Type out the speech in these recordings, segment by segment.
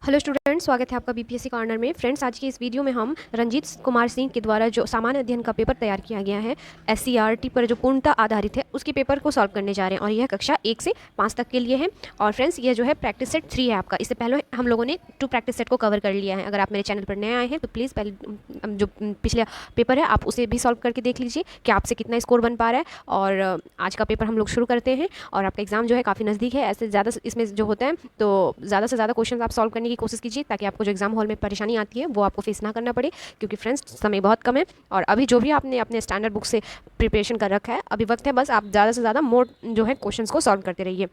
Hello students, स्वागत है आपका बीपीएससी कॉर्नर में। फ्रेंड्स, आज की इस वीडियो में हम रंजीत कुमार सिंह के द्वारा जो सामान्य अध्ययन का पेपर तैयार किया गया है एससीईआरटी पर जो पूर्णतः आधारित है उसके पेपर को सॉल्व करने जा रहे हैं और यह कक्षा 1 से 5 तक के लिए है। और फ्रेंड्स, यह जो है प्रैक्टिस सेट 3 है आपका। इससे पहले हम लोगों ने 2 प्रैक्टिस सेट को कवर कर लिया है। अगर आप मेरे चैनल पर नए आए हैं तो प्लीज़ पहले जो पिछले पेपर है आप उसे भी सॉल्व करके देख लीजिए कि आपसे कितना स्कोर बन पा रहा है। और आज का पेपर हम लोग शुरू करते हैं और आपका एग्जाम जो है काफ़ी नज़दीक है। ऐसे ज़्यादा इसमें जो होता है तो ज़्यादा से ज़्यादा क्वेश्चन आप सॉल्व करने की कोशिश कीजिए ताकि आपको जो एग्जाम हॉल में परेशानी आती है वो आपको फेस ना करना पड़े, क्योंकि फ्रेंड्स समय बहुत कम है। और अभी जो भी आपने अपने स्टैंडर्ड बुक से प्रिपरेशन कर रखा है, अभी वक्त है बस आप ज़्यादा से ज़्यादा मोर जो है क्वेश्चंस को सॉल्व करते रहिए।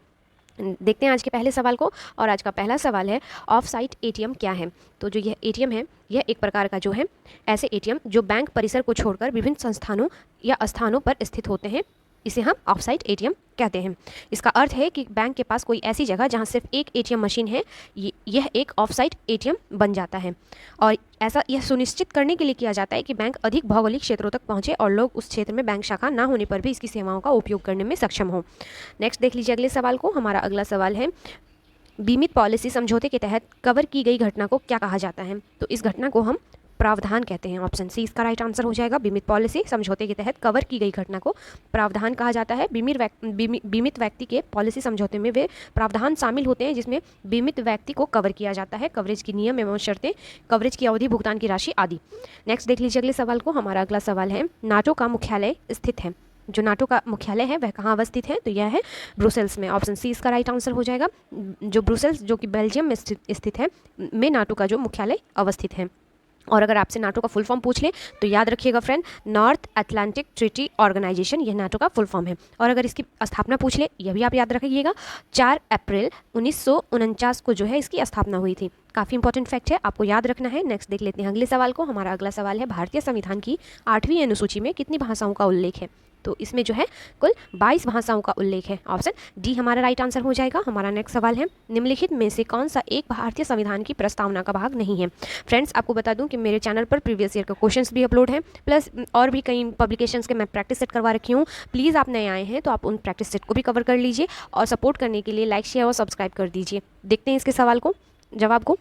देखते हैं आज के पहले सवाल को। और आज का पहला सवाल है, ऑफ साइट एटीएम क्या है। तो जो यह एटीएम है यह एक प्रकार का जो है ऐसे एटीएम जो बैंक परिसर को छोड़कर विभिन्न संस्थानों या स्थानों पर स्थित होते हैं, इसे हम ऑफ साइट एटीएम कहते हैं। इसका अर्थ है कि बैंक के पास कोई ऐसी जगह जहां सिर्फ एक एटीएम मशीन है, यह एक ऑफ साइट एटीएम बन जाता है। और ऐसा यह सुनिश्चित करने के लिए किया जाता है कि बैंक अधिक भौगोलिक क्षेत्रों तक पहुंचे और लोग उस क्षेत्र में बैंक शाखा ना होने पर भी इसकी सेवाओं का उपयोग करने में सक्षम हो। नेक्स्ट देख लीजिए अगले सवाल को। हमारा अगला सवाल है, बीमित पॉलिसी समझौते के तहत कवर की गई घटना को क्या कहा जाता है। तो इस घटना को हम प्रावधान कहते हैं। ऑप्शन सी इसका राइट आंसर हो जाएगा। बीमित पॉलिसी समझौते के तहत कवर की गई घटना को प्रावधान कहा जाता है। बीमित व्यक्ति के पॉलिसी समझौते में वे प्रावधान शामिल होते हैं जिसमें बीमित व्यक्ति को कवर किया जाता है, कवरेज की नियम एवं शर्तें, कवरेज की अवधि, भुगतान की राशि आदि। नेक्स्ट देख लीजिए अगले सवाल को। हमारा अगला सवाल है, नाटो का मुख्यालय स्थित है। जो नाटो का मुख्यालय है वह कहाँ अवस्थित है। तो यह है ब्रुसेल्स में। ऑप्शन सी इसका राइट आंसर हो जाएगा। जो ब्रुसेल्स जो कि बेल्जियम में स्थित है में नाटो का जो मुख्यालय अवस्थित है। और अगर आपसे नाटो का फुल फॉर्म पूछ ले तो याद रखिएगा friend, north Atlantic treaty organisation, यह नाटो का फुल फॉर्म है। और अगर इसकी स्थापना पूछ ले, यह भी आप याद रखिएगा, 4 अप्रैल 1949 को जो है इसकी स्थापना हुई थी। काफ़ी इंपॉर्टेंट फैक्ट है, आपको याद रखना है। नेक्स्ट देख लेते हैं अगले सवाल को। हमारा अगला सवाल है, भारतीय संविधान की 8वीं अनुसूची में कितनी भाषाओं का उल्लेख है। तो इसमें जो है कुल 22 भाषाओं का उल्लेख है। ऑप्शन डी हमारा राइट आंसर हो जाएगा। हमारा नेक्स्ट सवाल है, निम्नलिखित में से कौन सा एक भारतीय संविधान की प्रस्तावना का भाग नहीं है। फ्रेंड्स, आपको बता दूं कि मेरे चैनल पर प्रीवियस ईयर का क्वेश्चंस भी अपलोड हैं, प्लस और भी कई पब्लिकेशंस के मैं प्रैक्टिस सेट करवा रखी हूँ। प्लीज़ आप नए आए हैं तो आप उन प्रैक्टिस सेट को भी कवर कर लीजिए और सपोर्ट करने के लिए लाइक, शेयर और सब्सक्राइब कर दीजिए। देखते हैं इसके सवाल को, जवाब को।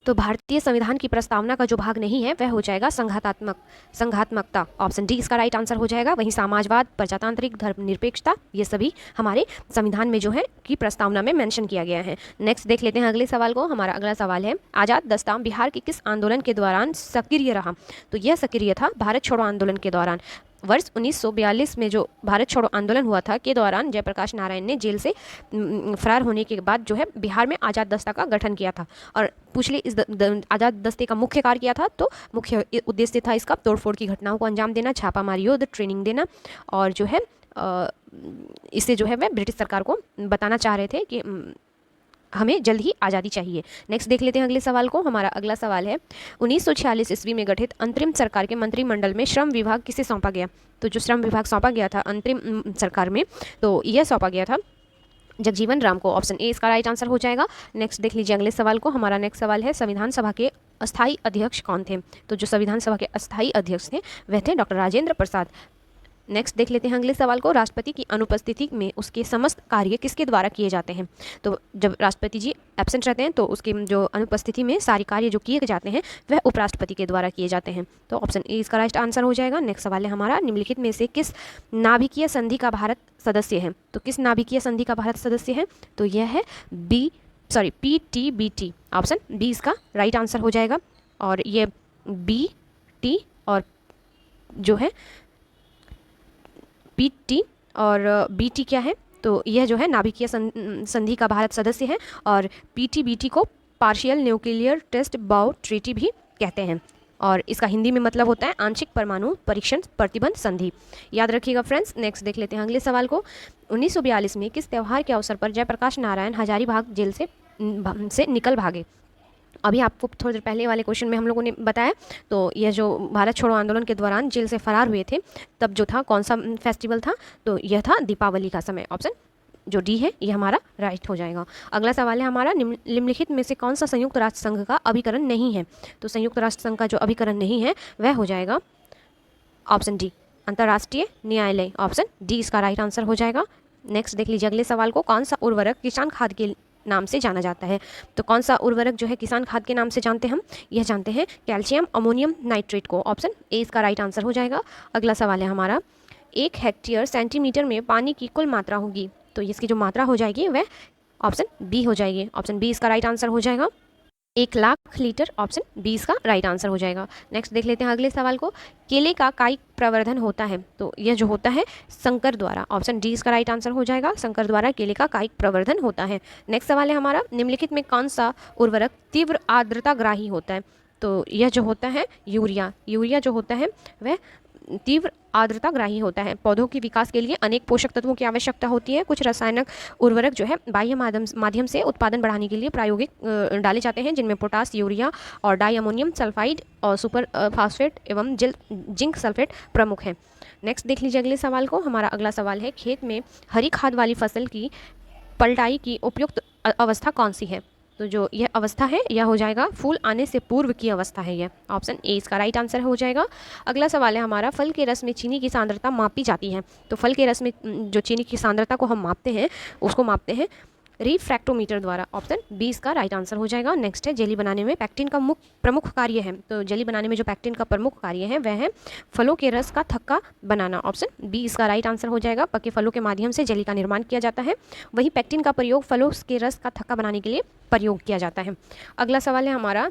तो भारतीय संविधान की प्रस्तावना का जो भाग नहीं है वह हो जाएगा संघात्मकता। ऑप्शन डी इसका राइट आंसर हो जाएगा। वहीं समाजवाद, प्रजातांत्रिक, धर्मनिरपेक्षता, ये सभी हमारे संविधान में जो है की प्रस्तावना में मेंशन किया गया है। नेक्स्ट देख लेते हैं अगले सवाल को। हमारा अगला सवाल है, आज़ाद दस्ता बिहार के किस आंदोलन के दौरान सक्रिय रहा। तो यह सक्रिय था भारत छोड़ो आंदोलन के दौरान। वर्ष 1942 में जो भारत छोड़ो आंदोलन हुआ था के दौरान जयप्रकाश नारायण ने जेल से फरार होने के बाद जो है बिहार में आज़ाद दस्ता का गठन किया था। और पूछ ले इस आज़ाद दस्ते का मुख्य कार्य क्या था। तो मुख्य उद्देश्य था इसका तोड़फोड़ की घटनाओं को अंजाम देना, छापामारी युद्ध, ट्रेनिंग देना, और जो है इससे जो है वह ब्रिटिश सरकार को बताना चाह रहे थे कि हमें जल्द ही आज़ादी चाहिए। नेक्स्ट देख लेते हैं अगले सवाल को। हमारा अगला सवाल है, 1946 ईस्वी में गठित अंतरिम सरकार के मंत्रिमंडल में श्रम विभाग किसे सौंपा गया। तो जो श्रम विभाग सौंपा गया था अंतरिम सरकार में, तो यह सौंपा गया था जगजीवन राम को। ऑप्शन ए इसका राइट आंसर हो जाएगा। नेक्स्ट देख लीजिए अगले सवाल को। हमारा नेक्स्ट सवाल है, संविधान सभा के अस्थायी अध्यक्ष कौन थे। तो जो संविधान सभा के अस्थायी अध्यक्ष थे वह थे डॉक्टर राजेंद्र प्रसाद। नेक्स्ट देख लेते हैं अगले सवाल को। राष्ट्रपति की अनुपस्थिति में उसके समस्त कार्य किसके द्वारा किए जाते हैं। तो जब राष्ट्रपति जी एब्सेंट रहते हैं तो उसकी जो अनुपस्थिति में सारे कार्य जो किए जाते हैं वह उपराष्ट्रपति के द्वारा किए जाते हैं। तो ऑप्शन ए इसका राइट आंसर हो जाएगा। नेक्स्ट सवाल है हमारा, निम्नलिखित में से किस नाभिकीय संधि का भारत सदस्य है। तो किस नाभिकीय संधि का भारत सदस्य है। तो यह है PTBT। ऑप्शन बी इसका राइट आंसर हो जाएगा। और ये BT और जो है PT और BT क्या है। तो यह जो है नाभिकीय संधि का भारत सदस्य है। और PTBT को पार्शियल न्यूक्लियर टेस्ट बाउ ट्रीटी भी कहते हैं। और इसका हिंदी में मतलब होता है आंशिक परमाणु परीक्षण प्रतिबंध संधि। याद रखिएगा फ्रेंड्स। नेक्स्ट देख लेते हैं अगले सवाल को। 1942 में किस त्यौहार के अवसर पर जयप्रकाश नारायण हजारीबाग जेल से निकल भागे। अभी आपको थोड़ी देर पहले वाले क्वेश्चन में हम लोगों ने बताया, तो यह जो भारत छोड़ो आंदोलन के दौरान जेल से फरार हुए थे तब जो था कौन सा फेस्टिवल था। तो यह था दीपावली का समय। ऑप्शन जो डी है ये हमारा राइट हो जाएगा। अगला सवाल है हमारा, निम्नलिखित में से कौन सा संयुक्त राष्ट्र संघ का अभिकरण नहीं है। तो संयुक्त राष्ट्र संघ का जो अभिकरण नहीं है वह हो जाएगा ऑप्शन डी, अंतर्राष्ट्रीय न्यायालय। ऑप्शन डी इसका राइट आंसर हो जाएगा। नेक्स्ट देख लीजिए अगले सवाल को। कौन सा उर्वरक किसान खाद के नाम से जाना जाता है। तो कौन सा उर्वरक जो है किसान खाद के नाम से जानते हैं हम? यह जानते हैं कैल्शियम अमोनियम नाइट्रेट को। ऑप्शन ए इसका राइट आंसर हो जाएगा। अगला सवाल है हमारा, 1 हेक्टेयर सेंटीमीटर में पानी की कुल मात्रा होगी, तो इसकी जो मात्रा हो जाएगी वह ऑप्शन बी हो जाएगी। ऑप्शन बी इसका राइट आंसर हो जाएगा। 1 लाख लीटर, ऑप्शन बी इसका राइट आंसर हो जाएगा। नेक्स्ट देख लेते हैं अगले सवाल को, केले का कायिक प्रवर्धन होता है, तो यह जो होता है संकर द्वारा। ऑप्शन डी इसका राइट आंसर हो जाएगा। संकर द्वारा केले का कायिक प्रवर्धन होता है। नेक्स्ट सवाल है हमारा, निम्नलिखित में कौन सा उर्वरक तीव्र आर्द्रताग्राही होता है, तो यह जो होता है यूरिया। यूरिया जो होता है वह तीव्र आर्द्रताग्राही होता है। पौधों के विकास के लिए अनेक पोषक तत्वों की आवश्यकता होती है। कुछ रासायनिक उर्वरक जो है बाह्य माध्यम से उत्पादन बढ़ाने के लिए प्रायोगिक डाले जाते हैं, जिनमें पोटास, यूरिया और डाई अमोनियम सल्फाइड और सुपर फास्फेट एवं जिंक सल्फेट प्रमुख हैं। नेक्स्ट देख लीजिए अगले सवाल को। हमारा अगला सवाल है, खेत में हरी खाद वाली फसल की पलटाई की उपयुक्त अवस्था कौन सी है, तो जो यह अवस्था है यह हो जाएगा फूल आने से पूर्व की अवस्था है यह। ऑप्शन ए इसका राइट आंसर हो जाएगा। अगला सवाल है हमारा, फल के रस में चीनी की सांद्रता मापी जाती है, तो फल के रस में जो चीनी की सांद्रता को हम मापते हैं उसको मापते हैं रिफ्रैक्टोमीटर द्वारा। ऑप्शन बी इसका राइट आंसर हो जाएगा। नेक्स्ट है, जेली बनाने में पैक्टिन का प्रमुख कार्य है, तो जेली बनाने में जो पैक्टिन का प्रमुख कार्य है वह है फलों के रस का थक्का बनाना। ऑप्शन बी इसका राइट आंसर हो जाएगा। पके फलों के माध्यम से जेली का निर्माण किया जाता है, वही पैक्टिन का प्रयोग फलों के रस का थक्का बनाने के लिए प्रयोग किया जाता है। अगला सवाल है हमारा,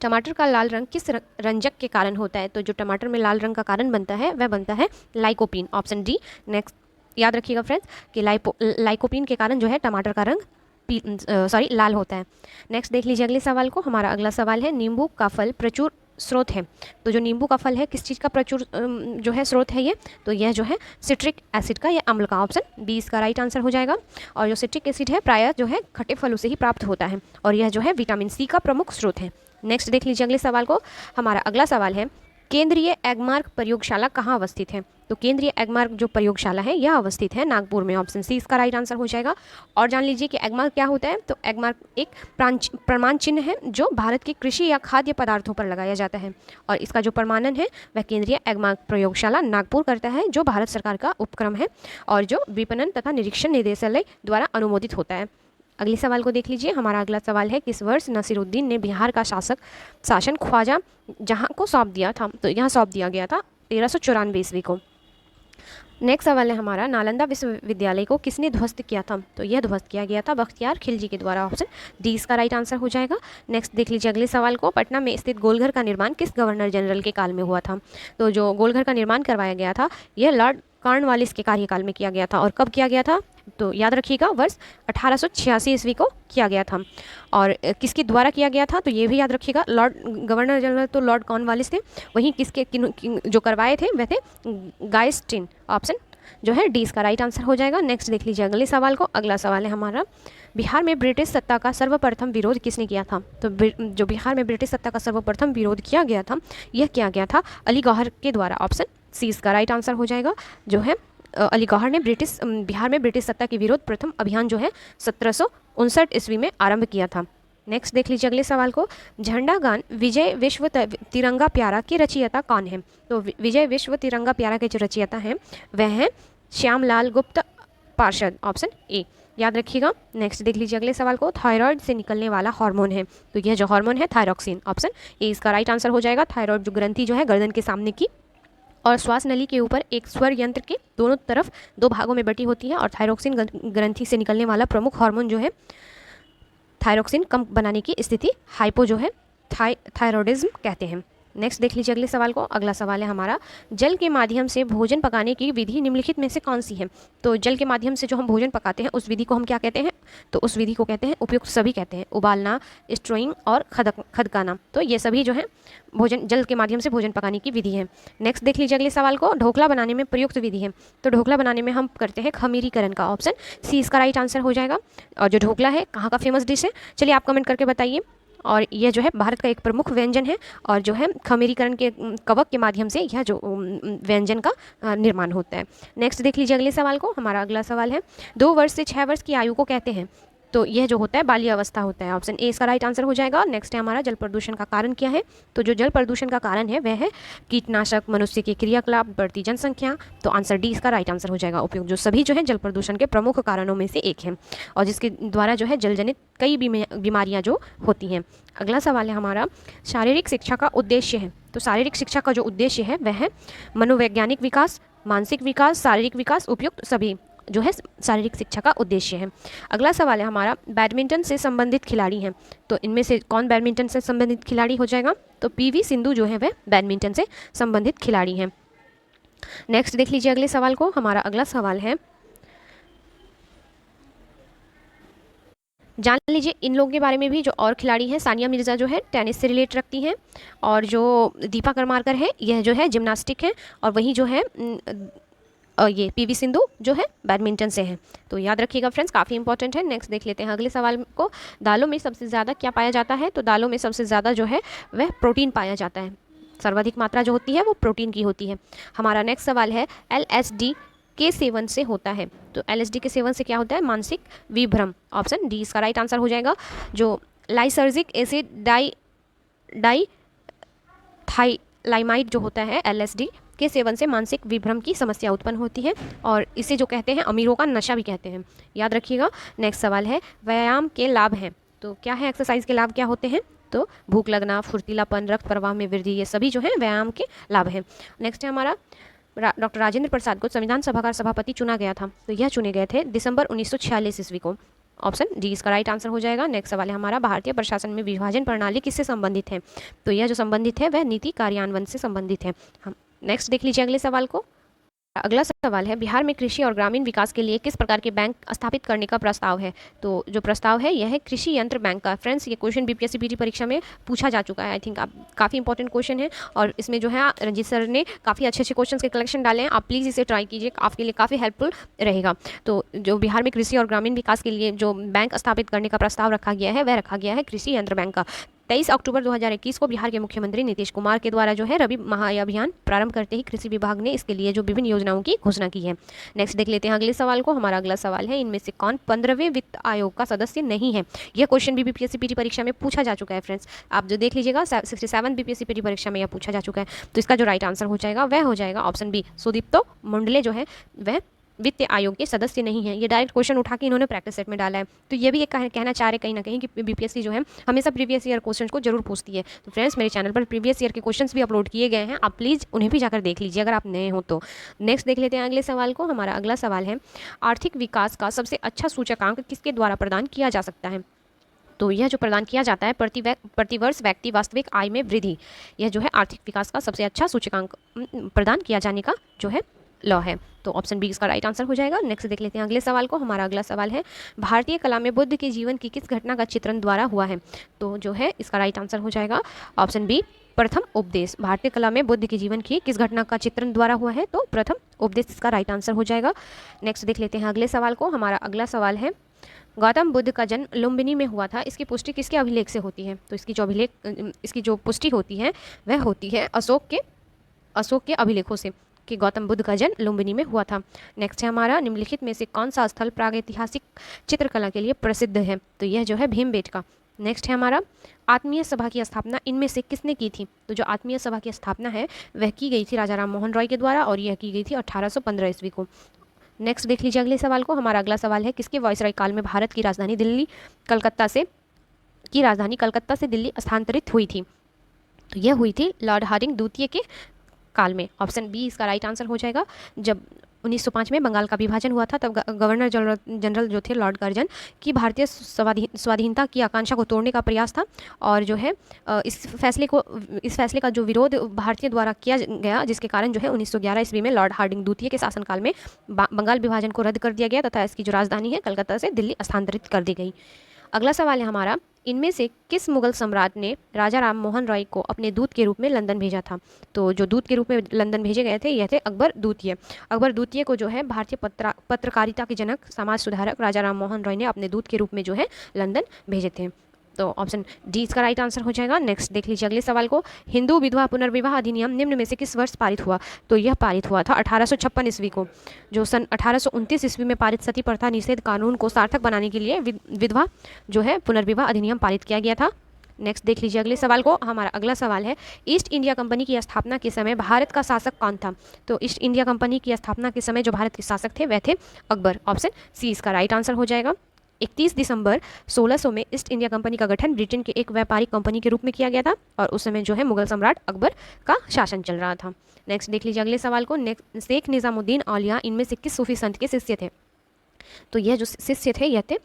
टमाटर का लाल रंग किस रंजक के कारण होता है, तो जो टमाटर में लाल रंग का कारण बनता है वह बनता है लाइकोपीन। Option D. नेक्स्ट याद रखिएगा फ्रेंड्स कि लाइकोपीन के कारण जो है टमाटर का रंग लाल होता है। नेक्स्ट देख लीजिए अगले सवाल को। हमारा अगला सवाल है, नींबू का फल प्रचुर स्रोत है, तो जो नींबू का फल है किस चीज़ का प्रचुर जो है स्रोत है ये, तो यह जो है सिट्रिक एसिड का या अम्ल का। ऑप्शन बी इसका राइट आंसर हो जाएगा। और जो सिट्रिक एसिड है प्रायः जो है खट्टे फलों से ही प्राप्त होता है और यह जो है विटामिन सी का प्रमुख स्रोत है। नेक्स्ट देख लीजिए अगले सवाल को। हमारा अगला सवाल है, केंद्रीय एगमार्क प्रयोगशाला कहाँ अवस्थित है, तो केंद्रीय एगमार्क जो प्रयोगशाला है यह अवस्थित है नागपुर में। ऑप्शन सी इसका राइट आंसर हो जाएगा। और जान लीजिए कि एगमार्क क्या होता है, तो एगमार्क एक प्रमाण चिन्ह है जो भारत के कृषि या खाद्य पदार्थों पर लगाया जाता है और इसका जो प्रमाणन है वह केंद्रीय एगमार्क प्रयोगशाला नागपुर करता है, जो भारत सरकार का उपक्रम है और जो विपणन तथा निरीक्षण निदेशालय द्वारा अनुमोदित होता है। अगले सवाल को देख लीजिए। हमारा अगला सवाल है, किस वर्ष नसीरुद्दीन ने बिहार का शासन ख्वाजा जहां को सौंप दिया था, तो यहाँ सौंप दिया गया था 1394 ईस्वी को। नेक्स्ट सवाल है हमारा, नालंदा विश्वविद्यालय को किसने ध्वस्त किया था, तो यह ध्वस्त किया गया था बख्तियार खिलजी के द्वारा। ऑप्शन डी इसका राइट आंसर हो जाएगा। नेक्स्ट देख लीजिए अगले सवाल को, पटना में स्थित गोलघर का निर्माण किस गवर्नर जनरल के काल में हुआ था, तो जो गोलघर का निर्माण करवाया गया था यह लॉर्ड कॉर्नवालिस के कार्यकाल में किया गया था। और कब किया गया था, तो याद रखिएगा वर्ष 1886 ईस्वी को किया गया था। और किसके द्वारा किया गया था, तो ये भी याद रखिएगा, गवर्नर जनरल तो लॉर्ड कॉर्नवालिस थे, वहीं किसके जो करवाए थे वह थे गायस्टिन। ऑप्शन जो है डी इसका राइट आंसर हो जाएगा। नेक्स्ट देख लीजिए अगले सवाल को। अगला सवाल है हमारा, बिहार में ब्रिटिश सत्ता का सर्वप्रथम विरोध किसने किया था, तो जो बिहार में ब्रिटिश सत्ता का सर्वप्रथम विरोध किया गया था यह किया गया था अली गौहर के द्वारा। ऑप्शन सी इसका राइट आंसर हो जाएगा। जो है अली गौहर ने बिहार में ब्रिटिश सत्ता के विरोध प्रथम अभियान जो है 1759 ईस्वी में आरंभ किया था। नेक्स्ट देख लीजिए अगले सवाल को, झंडा गान विजय विश्व तिरंगा प्यारा के रचयिता कौन है, तो विजय विश्व तिरंगा प्यारा के जो रचयिता हैं वह हैं श्यामलाल गुप्त पार्षद। ऑप्शन ए याद रखिएगा। नेक्स्ट देख लीजिए अगले सवाल को, थायराइड से निकलने वाला हार्मोन है, तो यह जो हार्मोन है थायरॉक्सिन। ऑप्शन ए इसका राइट आंसर हो जाएगा। थायराइड जो ग्रंथि जो है गर्दन के सामने की और श्वास नली के ऊपर एक स्वर यंत्र के दोनों तरफ 2 भागों में बटी होती है और थायरॉक्सिन ग्रंथि से निकलने वाला प्रमुख हार्मोन जो है थायरॉक्सिन कम बनाने की स्थिति हाइपो जो है थायरॉयडिज्म कहते हैं। नेक्स्ट देख लीजिए अगले सवाल को। अगला सवाल है हमारा, जल के माध्यम से भोजन पकाने की विधि निम्नलिखित में से कौन सी है, तो जल के माध्यम से जो हम भोजन पकाते हैं उस विधि को हम क्या कहते हैं, तो उस विधि को कहते हैं उपयुक्त सभी कहते हैं, उबालना, स्ट्रोइंग और खदकाना, तो ये सभी जो है जल के माध्यम से भोजन पकाने की विधि है। नेक्स्ट देख लीजिए अगले सवाल को, ढोकला बनाने में प्रयुक्त विधि है, तो ढोकला बनाने में हम करते हैं खमीरीकरण का। ऑप्शन सी इसका राइट आंसर हो जाएगा। और जो ढोकला है कहाँ का फेमस डिश है, चलिए आप कमेंट करके बताइए। और यह जो है भारत का एक प्रमुख व्यंजन है और जो है खमीरीकरण के कवक के माध्यम से यह जो व्यंजन का निर्माण होता है। नेक्स्ट देख लीजिए अगले सवाल को। हमारा अगला सवाल है, 2 वर्ष से 6 वर्ष की आयु को कहते हैं, तो यह जो होता है बाल्यावस्था होता है। ऑप्शन ए इसका राइट आंसर हो जाएगा। नेक्स्ट है हमारा जल प्रदूषण का कारण क्या है। तो जो जल प्रदूषण का कारण है वह है कीटनाशक, मनुष्य के क्रियाकलाप, बढ़ती जनसंख्या। तो आंसर डी इसका राइट आंसर हो जाएगा। उपयोग जो सभी जो है जल प्रदूषण के प्रमुख कारणों में से एक है और जिसके द्वारा जो है जलजनित कई बीमारियां जो होती हैं। अगला सवाल है हमारा शारीरिक शिक्षा का उद्देश्य है। तो शारीरिक शिक्षा का जो उद्देश्य है वह है मनोवैज्ञानिक विकास, मानसिक विकास, शारीरिक विकास, उपयुक्त सभी जो है शारीरिक शिक्षा का उद्देश्य है। अगला सवाल है हमारा बैडमिंटन से संबंधित खिलाड़ी हैं। तो इनमें से कौन बैडमिंटन से संबंधित खिलाड़ी हो जाएगा। तो पीवी सिंधु जो है वह बैडमिंटन से संबंधित खिलाड़ी हैं। नेक्स्ट देख लीजिए अगले सवाल को। हमारा अगला सवाल है, जान लीजिए इन लोगों के बारे में भी जो और खिलाड़ी हैं। सानिया मिर्ज़ा जो है टेनिस से रिलेट रखती हैं और जो दीपा करमाकर है यह जो है जिम्नास्टिक है और वहीं जो है ये पीवी सिंधु जो है बैडमिंटन से है। तो याद रखिएगा फ्रेंड्स, काफ़ी इंपॉर्टेंट है। नेक्स्ट देख लेते हैं अगले सवाल को। दालों में सबसे ज़्यादा क्या पाया जाता है। तो दालों में सबसे ज़्यादा जो है वह प्रोटीन पाया जाता है। सर्वाधिक मात्रा जो होती है वो प्रोटीन की होती है। हमारा नेक्स्ट सवाल है LSD के सेवन से होता है। तो LSD के सेवन से क्या होता है, मानसिक विभ्रम। ऑप्शन डी इसका राइट आंसर हो जाएगा। जो लाइसर्जिक एसिड डाइथाइलामाइड जो होता है LSD के सेवन से मानसिक विभ्रम की समस्या उत्पन्न होती है और इसे जो कहते हैं अमीरों का नशा भी कहते हैं। याद रखिएगा। नेक्स्ट सवाल है व्यायाम के लाभ हैं। तो क्या है, एक्सरसाइज के लाभ क्या होते हैं। तो भूख लगना, फुर्तीलापन, रक्त प्रवाह में वृद्धि, ये सभी जो है व्यायाम के लाभ हैं। नेक्स्ट है हमारा डॉक्टर राजेंद्र प्रसाद को संविधान सभा का सभापति चुना गया था। तो यह चुने गए थे दिसंबर 1946 ईस्वी को। ऑप्शन डी इसका राइट आंसर हो जाएगा। नेक्स्ट सवाल है हमारा भारतीय प्रशासन में विभाजन प्रणाली किससे संबंधित है। तो यह जो संबंधित है वह नीति कार्यान्वयन से संबंधित है। हम नेक्स्ट देख लीजिए अगले सवाल को। अगला सवाल है बिहार में कृषि और ग्रामीण विकास के लिए किस प्रकार के बैंक स्थापित करने का प्रस्ताव है। तो जो प्रस्ताव है यह है कृषि यंत्र बैंक का। फ्रेंड्स ये क्वेश्चन BPSC PT परीक्षा में पूछा जा चुका है। आई थिंक आप काफ़ी इंपॉर्टेंट क्वेश्चन है और इसमें जो है रंजीत सर ने काफ़ी अच्छे अच्छे क्वेश्चन के कलेक्शन डाले हैं। आप प्लीज़ इसे ट्राई कीजिए, आपके लिए काफ़ी हेल्पफुल रहेगा। तो जो बिहार में कृषि और ग्रामीण विकास के लिए जो बैंक स्थापित करने का प्रस्ताव रखा गया है वह रखा गया है कृषि यंत्र बैंक का। 23 अक्टूबर 2021 को बिहार के मुख्यमंत्री नीतीश कुमार के द्वारा जो है रबी महाअभियान प्रारंभ करते ही कृषि विभाग ने इसके लिए जो विभिन्न योजनाओं की घोषणा की है। नेक्स्ट देख लेते हैं अगले सवाल को। हमारा अगला सवाल है इनमें से कौन 15वें वित्त आयोग का सदस्य नहीं है। यह क्वेश्चन भी BPSC PT परीक्षा में पूछा जा चुका है फ्रेंड्स। आप जो देख लीजिएगा 67 BPSC PT परीक्षा में यह पूछा जा चुका है। तो इसका जो राइट आंसर हो जाएगा वह हो जाएगा ऑप्शन बी, सुदीप्तो मुंडले जो है वह वित्त आयोग के सदस्य नहीं है। ये डायरेक्ट क्वेश्चन उठा के इन्होंने प्रैक्टिस सेट में डाला है। तो ये भी एक कहना चाह रहे कहीं ना कहीं कि BPSC जो है हमेशा प्रीवियस ईयर क्वेश्चन को जरूर पूछती है। तो फ्रेंड्स मेरे चैनल पर प्रीवियस ईयर के क्वेश्चंस भी अपलोड किए गए हैं, आप प्लीज़ उन्हें भी जाकर देख लीजिए अगर आप नए हो तो। नेक्स्ट देख लेते हैं अगले सवाल को। हमारा अगला सवाल है आर्थिक विकास का सबसे अच्छा सूचकांक किसके द्वारा प्रदान किया जा सकता है। तो यह जो प्रदान किया जाता है प्रतिवर्ष व्यक्ति वास्तविक आय में वृद्धि। यह जो है आर्थिक विकास का सबसे अच्छा सूचकांक प्रदान किया जाने का जो है लॉ है। तो ऑप्शन बी इसका राइट आंसर हो जाएगा। नेक्स्ट देख लेते हैं अगले सवाल को। हमारा अगला सवाल है भारतीय कला में बुद्ध के जीवन की किस घटना का चित्रण द्वारा हुआ है। तो जो है इसका राइट आंसर हो जाएगा ऑप्शन बी, प्रथम उपदेश। भारतीय कला में बुद्ध के जीवन की किस घटना का चित्रण द्वारा हुआ है। तो प्रथम उपदेश इसका राइट आंसर हो जाएगा। नेक्स्ट देख लेते हैं अगले सवाल को। हमारा अगला सवाल है गौतम बुद्ध का जन्म लुम्बिनी में हुआ था, इसकी पुष्टि किसके अभिलेख से होती है। तो इसकी जो पुष्टि होती है वह होती है अशोक के अभिलेखों से कि गौतम बुद्ध का जन्म लुम्बिनी में हुआ था। नेक्स्ट है हमारा निम्नलिखित में से कौन सा स्थल प्रागैतिहासिक चित्रकला के लिए प्रसिद्ध है। तो यह जो है भीमबेटका। नेक्स्ट है हमारा आत्मीय सभा की स्थापना इनमें से किसने की थी। तो जो आत्मीय सभा की स्थापना है वह की गई थी राजा राम मोहन रॉय के द्वारा और यह की गई थी 1815 ईस्वी को। नेक्स्ट देख लीजिए अगले सवाल को। हमारा अगला सवाल है किसके वायसराय काल में भारत की राजधानी कलकत्ता से दिल्ली स्थानांतरित हुई थी। तो यह हुई थी लॉर्ड हार्डिंग द्वितीय के काल में। ऑप्शन बी इसका राइट आंसर हो जाएगा। जब 1905 में बंगाल का विभाजन हुआ था तब गवर्नर जनरल जो थे लॉर्ड कर्जन की भारतीय स्वाधीनता की आकांक्षा को तोड़ने का प्रयास था और जो है इस फैसले का जो विरोध भारतीय द्वारा किया गया, जिसके कारण जो है 1911 ईस्वी में लॉर्ड हार्डिंग द्वितीय के शासनकाल में बंगाल विभाजन को रद्द कर दिया गया तथा इसकी जो राजधानी है कलकत्ता से दिल्ली स्थानांतरित कर दी गई। अगला सवाल है हमारा इनमें से किस मुगल सम्राट ने राजा राम मोहन रॉय को अपने दूत के रूप में लंदन भेजा था। तो जो दूत के रूप में लंदन भेजे गए थे यह थे अकबर द्वितीय को जो है भारतीय पत्रकारिता के जनक, समाज सुधारक राजा राम मोहन रॉय ने अपने दूत के रूप में जो है लंदन भेजे थे। तो ऑप्शन डी इसका राइट आंसर हो जाएगा। नेक्स्ट देख लीजिए अगले सवाल को, हिंदू विधवा पुनर्विवाह अधिनियम निम्न में से किस वर्ष पारित हुआ? तो यह पारित हुआ था 1856 ईस्वी को। जो सन 1829 ईस्वी में पारित सती प्रथा निषेध कानून को सार्थक बनाने के लिए विधवा जो है पुनर्विवाह अधिनियम पारित किया गया था। नेक्स्ट देख लीजिए अगले सवाल को, हमारा अगला सवाल है, ईस्ट इंडिया कंपनी की स्थापना के समय भारत का शासक कौन था? तो ईस्ट इंडिया कंपनी की स्थापना के समय जो भारत के शासक थे वह थे अकबर। ऑप्शन सी इसका राइट आंसर हो जाएगा। 31 दिसंबर 1600 में ईस्ट इंडिया कंपनी का गठन ब्रिटेन के एक व्यापारिक कंपनी के रूप में किया गया था और उस समय जो है मुगल सम्राट अकबर का शासन चल रहा था। नेक्स्ट देख लीजिए अगले सवाल को, शेख निजामुद्दीन औलिया इनमें से किस सूफी संत के शिष्य थे? तो यह जो शिष्य थे यह थे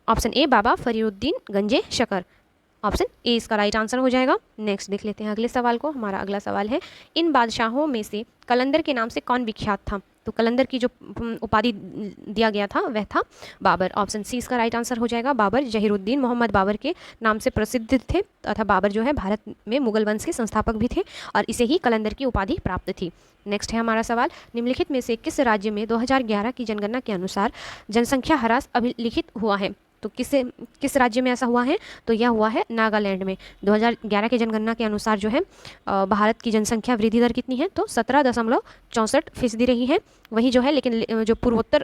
ऑप्शन ए बाबा फरीदुद्दीन गंजे शकर। ऑप्शन ए इसका राइट आंसर हो जाएगा। नेक्स्ट देख लेते हैं अगले सवाल को, हमारा अगला सवाल है, इन बादशाहों में से कलंदर के नाम से कौन विख्यात था? तो कलंदर की जो उपाधि दिया गया था वह था बाबर। ऑप्शन सी इसका राइट आंसर हो जाएगा। बाबर जहीरुद्दीन मोहम्मद बाबर के नाम से प्रसिद्ध थे तथा बाबर जो है भारत में मुगल वंश के संस्थापक भी थे और इसे ही कलंदर की उपाधि प्राप्त थी। नेक्स्ट है हमारा सवाल, निम्नलिखित में से किस राज्य में 2011 की जनगणना के अनुसार जनसंख्या ह्रास अभिलिखित हुआ है? तो किस राज्य में ऐसा हुआ है? तो यह हुआ है नागालैंड में। 2011 की जनगणना के अनुसार जो है भारत की जनसंख्या वृद्धि दर कितनी है? तो 17.64% रही है। वही जो है लेकिन जो पूर्वोत्तर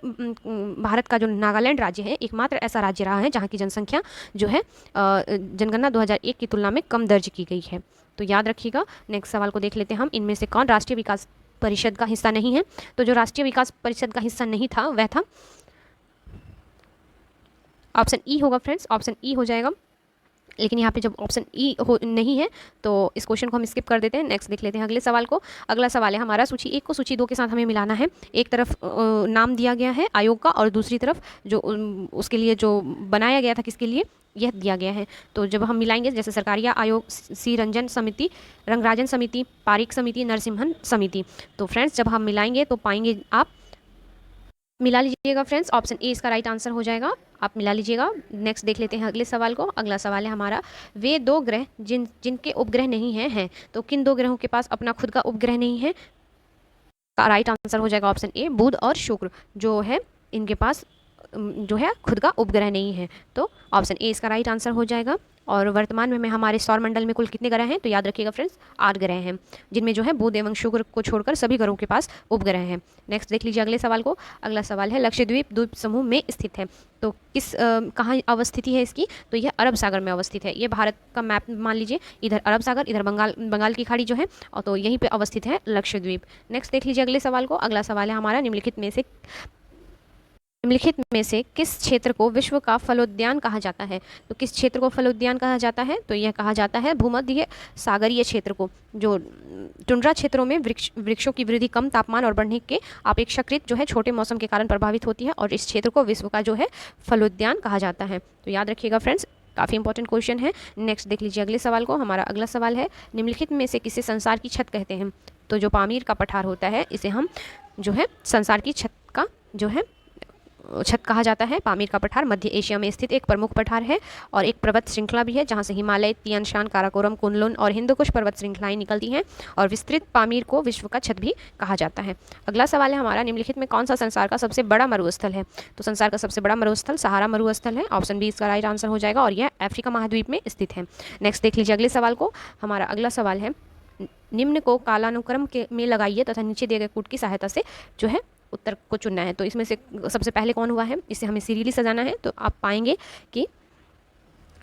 भारत का जो नागालैंड राज्य है एकमात्र ऐसा राज्य रहा है जहाँ की जनसंख्या जो है जनगणना 2001 की तुलना में कम दर्ज की गई है। तो याद रखिएगा। नेक्स्ट सवाल को देख लेते हैं हम, इनमें से कौन राष्ट्रीय विकास परिषद का हिस्सा नहीं है? तो जो राष्ट्रीय विकास परिषद का हिस्सा नहीं था वह था ऑप्शन ई होगा फ्रेंड्स, ऑप्शन ई हो जाएगा। लेकिन यहाँ पे जब ऑप्शन ई नहीं है तो इस क्वेश्चन को हम स्किप कर देते हैं। नेक्स्ट देख लेते हैं अगले सवाल को। अगला सवाल है हमारा, सूची 1 को सूची 2 के साथ हमें मिलाना है। एक तरफ नाम दिया गया है आयोग का और दूसरी तरफ जो उसके लिए जो बनाया गया था किसके लिए यह दिया गया है। तो जब हम मिलाएंगे जैसे सरकारिया आयोग, सी रंजन समिति, रंगराजन समिति, पारिक समिति, नरसिम्हन समिति, तो फ्रेंड्स जब हम मिलाएंगे तो पाएंगे आप, मिला लीजिएगा फ्रेंड्स, ऑप्शन ए इसका राइट आंसर हो जाएगा, आप मिला लीजिएगा। नेक्स्ट देख लेते हैं अगले सवाल को। अगला सवाल है हमारा, वे 2 ग्रह जिनके उपग्रह नहीं हैं तो किन 2 ग्रहों के पास अपना खुद का उपग्रह नहीं है? का राइट आंसर हो जाएगा ऑप्शन ए बुध और शुक्र जो है इनके पास जो है खुद का उपग्रह नहीं है। तो ऑप्शन ए इसका राइट आंसर हो जाएगा। और वर्तमान में हमारे सौर मंडल में कुल कितने ग्रह हैं? तो याद रखिएगा फ्रेंड्स 8 ग्रह हैं जिनमें जो है बुध एवं शुक्र को छोड़कर सभी ग्रहों के पास उपग्रह हैं। नेक्स्ट देख लीजिए अगले सवाल को। अगला सवाल है, लक्षद्वीप द्वीप समूह में स्थित है तो किस कहाँ अवस्थिति है इसकी? तो यह अरब सागर में अवस्थित है। ये भारत का मैप मान लीजिए, इधर अरब सागर, इधर बंगाल की खाड़ी जो है और तो यहीं पे अवस्थित है लक्षद्वीप। नेक्स्ट देख लीजिए अगले सवाल को। अगला सवाल है हमारा, निम्नलिखित में से किस क्षेत्र को विश्व का फलोद्यान कहा जाता है? तो किस क्षेत्र को फलोद्यान कहा जाता है? तो यह कहा जाता है भूमध्य सागरीय क्षेत्र को। जो टुंड्रा क्षेत्रों में वृक्षों की वृद्धि कम तापमान और बढ़ने के अपेक्षाकृत जो है छोटे मौसम के कारण प्रभावित होती है और इस क्षेत्र को विश्व का जो है फलोद्यान कहा जाता है। तो याद रखिएगा फ्रेंड्स, काफ़ी इंपॉर्टेंट क्वेश्चन है। नेक्स्ट देख लीजिए अगले सवाल को। हमारा अगला सवाल है, निम्नलिखित में से किसे संसार की छत कहते हैं? तो जो पामीर का पठार होता है इसे हम जो है संसार की छत का जो है छत कहा जाता है। पामीर का पठार मध्य एशिया में स्थित एक प्रमुख पठार है और एक पर्वत श्रृंखला भी है जहां से Himalaya, Tian Shan, Karakoram, Kunlun और हिंदुकुश पर्वत श्रृंखलाएं निकलती हैं और विस्तृत पामीर को विश्व का छत भी कहा जाता है। अगला सवाल है हमारा, निम्नलिखित में कौन सा संसार का सबसे बड़ा मरुस्थल है? तो संसार का सबसे बड़ा मरुस्थल सहारा मरुस्थल है। ऑप्शन बी इसका राइट आंसर हो जाएगा और यह अफ्रीका महाद्वीप में स्थित है। नेक्स्ट देख लीजिए अगले सवाल को। हमारा अगला सवाल है, निम्न को कालानुक्रम में लगाइए तथा नीचे दिए गए कूट की सहायता से जो है उत्तर को चुनना है। तो इसमें से सबसे पहले कौन हुआ है, इसे हमें सीरियली सजाना है। तो आप पाएंगे कि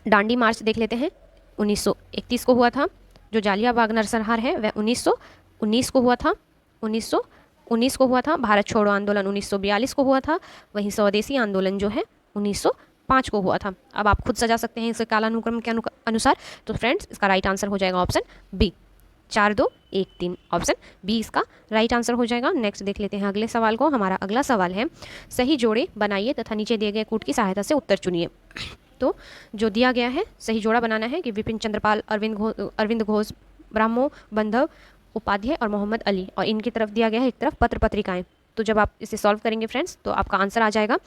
दांडी मार्च देख लेते हैं 1931 को हुआ था। जो जालियांवाला नरसंहार है वह 1919 को हुआ था। 1919 को हुआ था। भारत छोड़ो आंदोलन 1942 को हुआ था। वहीं स्वदेशी आंदोलन जो है 1905 को हुआ था। अब आप खुद सजा सकते हैं इसे कालानुक्रम के अनुसार। तो फ्रेंड्स इसका राइट आंसर हो जाएगा ऑप्शन बी, 4 2 1 3, ऑप्शन बी इसका राइट आंसर हो जाएगा। नेक्स्ट देख लेते हैं अगले सवाल को। हमारा अगला सवाल है, सही जोड़े बनाइए तथा नीचे दिए गए कूट की सहायता से उत्तर चुनिए। तो जो दिया गया है सही जोड़ा बनाना है कि विपिन चंद्रपाल, अरविंद घोष, ब्रह्मो बंधव उपाध्याय और मोहम्मद अली, और इनकी तरफ दिया गया है एक तरफ पत्र पत्रिकाएं। तो जब आप इसे सॉल्व करेंगे फ्रेंड्स तो आपका आंसर आ जाएगा।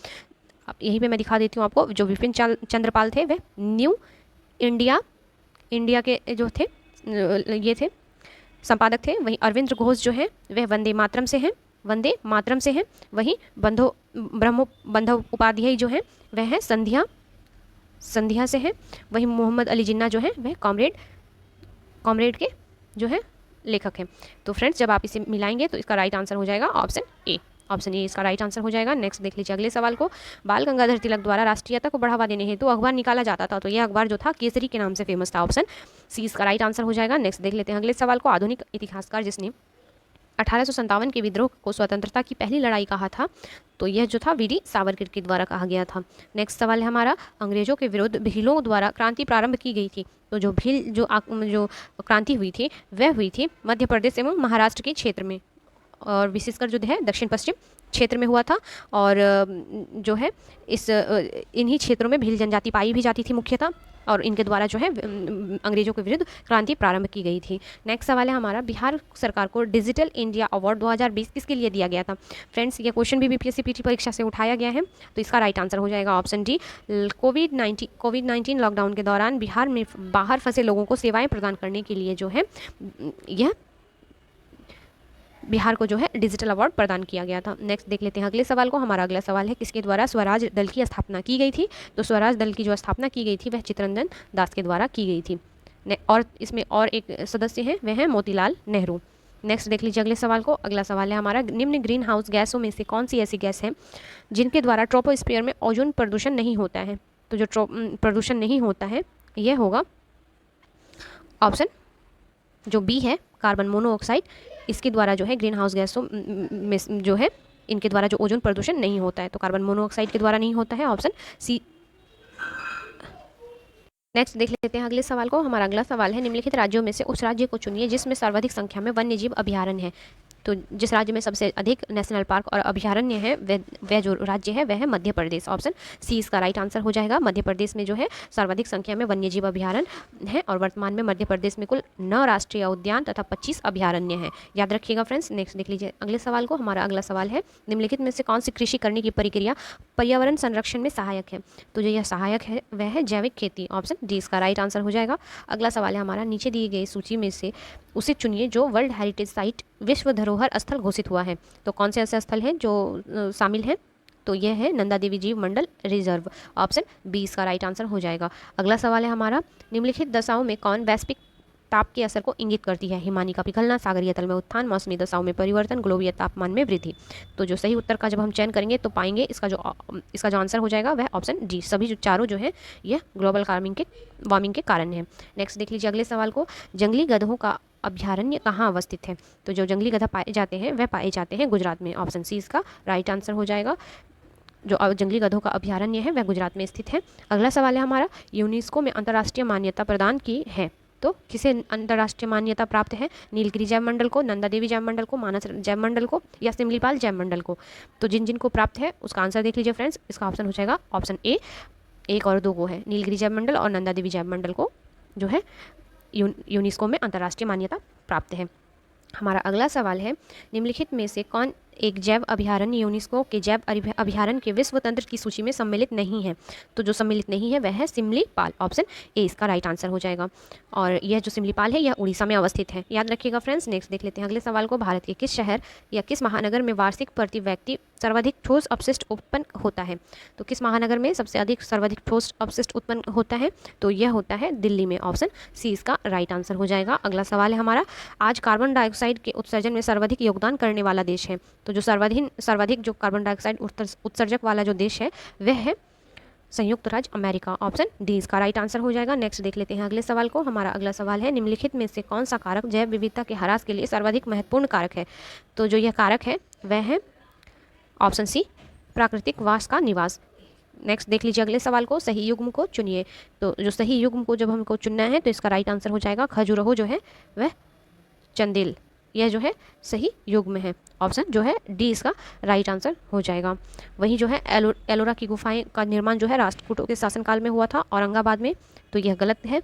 अब यहीं पे मैं दिखा देती हूँ आपको। जो विपिन चंद्रपाल थे वह न्यू इंडिया के जो थे ये थे संपादक थे। वहीं अरविंद घोष जो है वह वंदे मातरम से हैं। वहीं ब्रह्मो बंधव उपाध्याय जो है वह है संध्या संध्या से हैं। वहीं मोहम्मद अली जिन्ना जो है वह कॉमरेड के जो है लेखक हैं। तो फ्रेंड्स जब आप इसे मिलाएंगे तो इसका राइट आंसर हो जाएगा ऑप्शन ए इसका राइट आंसर हो जाएगा। नेक्स्ट देख लीजिए अगले सवाल को। बाल गंगाधर तिलक द्वारा राष्ट्रीयता को बढ़ावा देने हेतु अखबार निकाला जाता था, तो यह अखबार जो था केसरी के नाम से फेमस था। ऑप्शन सी इसका राइट आंसर हो जाएगा। नेक्स्ट देख लेते हैं अगले सवाल को। आधुनिक इतिहासकार जिसने 1857 के विद्रोह को स्वतंत्रता की पहली लड़ाई कहा था, तो यह जो था वीडी सावरकर के द्वारा कहा गया था। नेक्स्ट सवाल है हमारा, अंग्रेजों के विरुद्ध भीलों द्वारा क्रांति प्रारंभ की गई थी, तो जो भील जो क्रांति हुई थी वह हुई थी मध्य प्रदेश एवं महाराष्ट्र के क्षेत्र में, और विशेषकर जो है दक्षिण पश्चिम क्षेत्र में हुआ था। और जो है इन्हीं क्षेत्रों में भील जनजाति पाई भी जाती थी मुख्यतः, और इनके द्वारा जो है अंग्रेजों के विरुद्ध क्रांति प्रारंभ की गई थी। नेक्स्ट सवाल है हमारा, बिहार सरकार को डिजिटल इंडिया अवार्ड 2020 किसके लिए दिया गया था? फ्रेंड्स ये क्वेश्चन भी बीपीएससी पीटी परीक्षा से उठाया गया है, तो इसका राइट आंसर हो जाएगा ऑप्शन डी। कोविड-19 लॉकडाउन के दौरान बिहार में बाहर फंसे लोगों को सेवाएं प्रदान करने के लिए जो है यह बिहार को जो है डिजिटल अवार्ड प्रदान किया गया था। नेक्स्ट देख लेते हैं अगले सवाल को। हमारा अगला सवाल है, किसके द्वारा स्वराज दल की स्थापना की गई थी? तो स्वराज दल की जो स्थापना की गई थी वह चित्तरंजन दास के द्वारा की गई थी, और इसमें और एक सदस्य हैं वह हैं मोतीलाल नेहरू। नेक्स्ट देख लीजिए अगले सवाल को। अगला सवाल है हमारा, निम्न ग्रीन हाउस गैसों में से कौन सी ऐसी गैस है जिनके द्वारा ट्रोपोस्फीयर में ओजोन प्रदूषण नहीं होता है? तो जो प्रदूषण नहीं होता है यह होगा ऑप्शन जो बी है, कार्बन मोनोऑक्साइड। इसके द्वारा जो है ग्रीन हाउस गैसों में जो है इनके द्वारा जो ओजोन प्रदूषण नहीं होता है, तो कार्बन मोनोऑक्साइड के द्वारा नहीं होता है, ऑप्शन सी। नेक्स्ट देख लेते हैं अगले सवाल को। हमारा अगला सवाल है, निम्नलिखित राज्यों में से उस राज्य को चुनिए जिसमें सर्वाधिक संख्या में वन्यजीव अभयारण्य है। तो जिस राज्य में सबसे अधिक नेशनल पार्क और अभयारण्य है वह जो राज्य है वह है मध्य प्रदेश। ऑप्शन सी इसका राइट आंसर हो जाएगा। मध्य प्रदेश में जो है सर्वाधिक संख्या में वन्यजीव अभयारण्य है, और वर्तमान में मध्य प्रदेश में कुल 9 राष्ट्रीय उद्यान तथा 25 अभयारण्य है, याद रखिएगा फ्रेंड्स। नेक्स्ट देख लीजिए अगले सवाल को। हमारा अगला सवाल है, निम्नलिखित में से कौन सी कृषि करने की प्रक्रिया पर्यावरण संरक्षण में सहायक है? तो जो यह सहायक है वह है जैविक खेती। ऑप्शन डी इसका राइट आंसर हो जाएगा। अगला सवाल है हमारा, नीचे दी गई सूची में से उसे चुनिए जो वर्ल्ड हेरिटेज साइट विश्व धरोहर स्थल घोषित हुआ है। तो कौन से ऐसे स्थल हैं जो शामिल हैं? तो यह है नंदा देवी जीव मंडल रिजर्व। ऑप्शन बी इसका राइट आंसर हो जाएगा। अगला सवाल है हमारा, निम्नलिखित दशाओं में कौन वैश्विक ताप के असर को इंगित करती है? हिमानी का पिघलना, सागरीय तल में उत्थान, मौसमी दशाओं में परिवर्तन, ग्लोबीय तापमान में वृद्धि। तो जो सही उत्तर का जब हम चयन करेंगे तो पाएंगे इसका जो आंसर हो जाएगा वह ऑप्शन डी। सभी जो चारों जो है यह ग्लोबल वार्मिंग के कारण है। नेक्स्ट देख लीजिए अगले सवाल को। जंगली गधों का अभयारण्य कहाँ अवस्थित है? तो जो जंगली गधा पाए जाते हैं वह पाए जाते हैं गुजरात में। ऑप्शन सी इसका राइट आंसर हो जाएगा। जो जंगली गधों का अभयारण्य है वह गुजरात में स्थित है। अगला सवाल है हमारा, यूनेस्को में अंतर्राष्ट्रीय मान्यता प्रदान की है, तो किसे अंतर्राष्ट्रीय मान्यता प्राप्त है? नीलगिरी जैव मंडल को, नंदा देवी जैव मंडल को, मानस जैव मंडल को, या सिमलीपाल जैव मंडल को? तो जिन को प्राप्त है उसका आंसर देख लीजिए फ्रेंड्स। इसका ऑप्शन हो जाएगा ऑप्शन ए, 1 और 2 को है। नीलगिरी जैव मंडल और नंदा देवी जैव मंडल को जो है यूनेस्को में अंतर्राष्ट्रीय मान्यता प्राप्त है। हमारा अगला सवाल है, निम्नलिखित में से कौन एक जैव अभयारण्य यूनेस्को के जैव अभयारण्य के विश्व तंत्र की सूची में सम्मिलित नहीं है? तो जो सम्मिलित नहीं है वह है सिमलीपाल। ऑप्शन ए इसका राइट आंसर हो जाएगा। और यह जो सिमलीपाल है यह उड़ीसा में अवस्थित है, याद रखिएगा फ्रेंड्स। नेक्स्ट देख लेते हैं अगले सवाल को। भारत के किस शहर या किस महानगर में वार्षिक प्रति व्यक्ति सर्वाधिक ठोस अपशिष्ट उत्पन्न होता है? तो किस महानगर में सबसे अधिक सर्वाधिक ठोस अपशिष्ट उत्पन्न होता है? तो यह होता है दिल्ली में। ऑप्शन सी इसका राइट आंसर हो जाएगा। अगला सवाल है हमारा, आज कार्बन डाइऑक्साइड के उत्सर्जन में सर्वाधिक योगदान करने वाला देश है? तो जो सर्वाधिक जो कार्बन डाइऑक्साइड उत्सर्जक वाला जो देश है वह है संयुक्त राज्य अमेरिका। ऑप्शन डी इसका राइट आंसर हो जाएगा। नेक्स्ट देख लेते हैं अगले सवाल को। हमारा अगला सवाल है, निम्नलिखित में से कौन सा कारक जैव विविधता के ह्रास के लिए सर्वाधिक महत्वपूर्ण कारक है? तो जो यह कारक है वह है ऑप्शन सी, प्राकृतिक वास का निवास। नेक्स्ट देख लीजिए अगले सवाल को। सही युग्म को चुनिए। तो जो सही युग्म को जब हमको चुनना है तो इसका राइट आंसर हो जाएगा खजुराहो जो है वह चंदेल। यह जो है सही युग्म है। ऑप्शन जो है डी इसका राइट आंसर हो जाएगा। वहीं जो है एलोरा की गुफाएं का निर्माण जो है राष्ट्रकूटों के शासनकाल में हुआ था औरंगाबाद में, तो यह गलत है।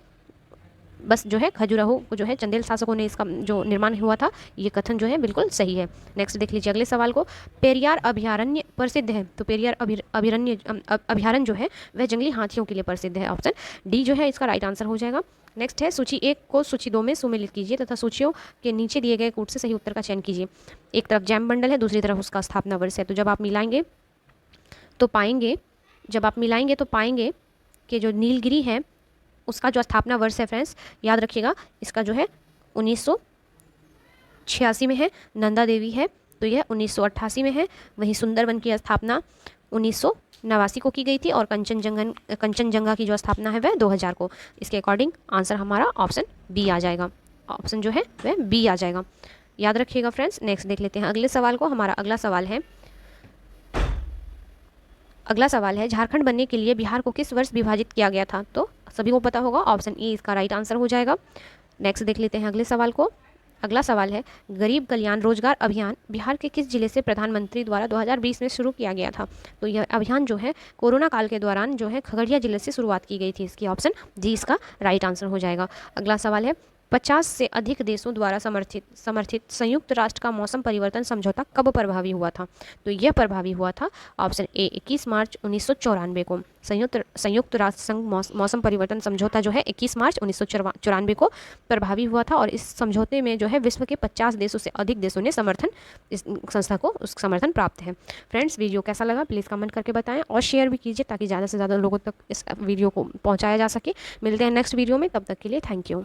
बस जो है खजुराहो को जो है चंदेल शासकों ने इसका जो निर्माण हुआ था, ये कथन जो है बिल्कुल सही है। नेक्स्ट देख लीजिए अगले सवाल को। पेरियार अभयारण्य प्रसिद्ध है, तो पेरियार अभयारण्य जो है वह जंगली हाथियों के लिए प्रसिद्ध है। ऑप्शन डी जो है इसका राइट आंसर हो जाएगा। नेक्स्ट है, सूची 1 को सूची 2 में सुमेलित कीजिए तथा सूचियों के नीचे दिए गए कूट से सही उत्तर का चयन कीजिए। एक तरफ जैम बंडल है, दूसरी तरफ उसका स्थापना वर्ष है। तो जब आप मिलाएंगे तो पाएंगे के जो नीलगिरी है उसका जो स्थापना वर्ष है फ्रेंड्स, याद रखिएगा, इसका जो है 1986 में है। नंदा देवी है तो यह 1988 में है। वहीं सुंदरवन की स्थापना 1989 को की गई थी और कंचनजंगा की जो स्थापना है वह 2000 को। इसके अकॉर्डिंग आंसर हमारा ऑप्शन बी आ जाएगा। ऑप्शन जो है वह बी आ जाएगा, याद रखिएगा फ्रेंड्स। नेक्स्ट देख लेते हैं अगले सवाल को। हमारा अगला सवाल है झारखंड बनने के लिए बिहार को किस वर्ष विभाजित किया गया था? तो सभी को पता होगा, ऑप्शन ए इसका राइट आंसर हो जाएगा। नेक्स्ट देख लेते हैं अगले सवाल को। अगला सवाल है गरीब कल्याण रोजगार अभियान बिहार के किस जिले से प्रधानमंत्री द्वारा 2020 में शुरू किया गया था? तो यह अभियान जो है कोरोना काल के दौरान जो है खगड़िया जिले से शुरुआत की गई थी। इसकी ऑप्शन जी इसका राइट आंसर हो जाएगा। अगला सवाल है 50 से अधिक देशों द्वारा समर्थित संयुक्त राष्ट्र का मौसम परिवर्तन समझौता कब प्रभावी हुआ था? तो यह प्रभावी हुआ था ऑप्शन ए 21 मार्च 1994 को। संयुक्त राष्ट्र संघ मौसम परिवर्तन समझौता जो है 21 मार्च 1994 को प्रभावी हुआ था और इस समझौते में जो है विश्व के 50 देशों से अधिक देशों ने इस संस्था को उस समर्थन प्राप्त है। फ्रेंड्स, वीडियो कैसा लगा प्लीज़ कमेंट करके बताएं और शेयर भी कीजिए ताकि ज़्यादा से ज़्यादा लोगों तक इस वीडियो को पहुँचाया जा सके। मिलते हैं नेक्स्ट वीडियो में, तब तक के लिए थैंक यू।